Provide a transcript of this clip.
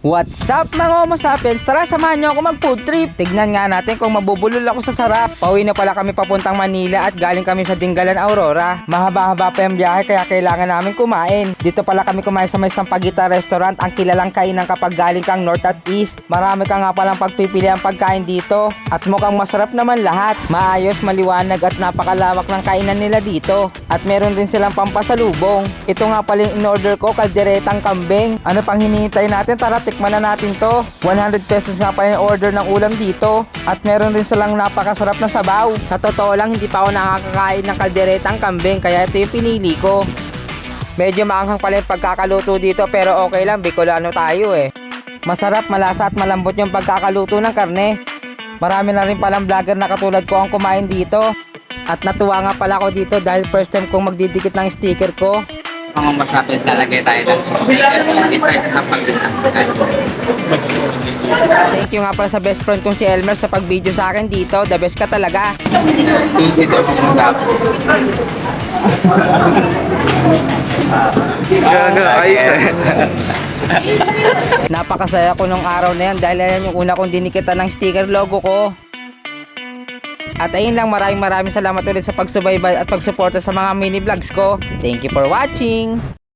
What's up mga Homo sapiens? Tara samahan nyo ako mag food trip. Tignan nga natin kung mabubulol ako sa sarap. Pauwi na pala kami papuntang Manila at galing kami sa Dingalan, Aurora. Mahaba-haba pa yung biyahe kaya kailangan namin kumain. Dito pala kami kumain sa may Sampaguita Restaurant, ang kilalang kainan kapag galing kang North at East. Marami ka nga palang pagpipili ang pagkain dito at mukhang masarap naman lahat. Maayos, maliwanag at napakalawak ng kainan nila dito. At meron din silang pampasalubong. Ito nga pala yung in-order ko, kalderetang kambing. Ano pang hinihintay natin? Tara, tikman na natin to. 100 pesos nga pala yung order ng ulam dito. At meron rin silang napakasarap na sabaw. Sa totoo lang, hindi pa ako nakakakain ng kalderetang kambing, kaya ito yung pinili ko. Medyo maanghang pala yung pagkakaluto dito, pero okay lang, Bicolano tayo eh. Masarap, malasa at malambot yung pagkakaluto ng karne. Marami na rin palang vlogger na katulad ko ang kumain dito. At natuwa nga pala ako dito dahil first time kong magdidikit ng sticker ko. Mga masapin, lalagay tayo ng sticker. Hindi tayo sa Sampaguita. Thank you nga pala sa best friend kong si Elmer sa pag-video sa akin dito. The best ka talaga. Dito ako magkakapo. Napakasaya ko nung araw na yan dahil yan yung una kong dinikitan ng sticker logo ko. At ayun lang, maraming salamat ulit sa pagsubaybay at pagsuporta sa mga mini vlogs ko. Thank you for watching!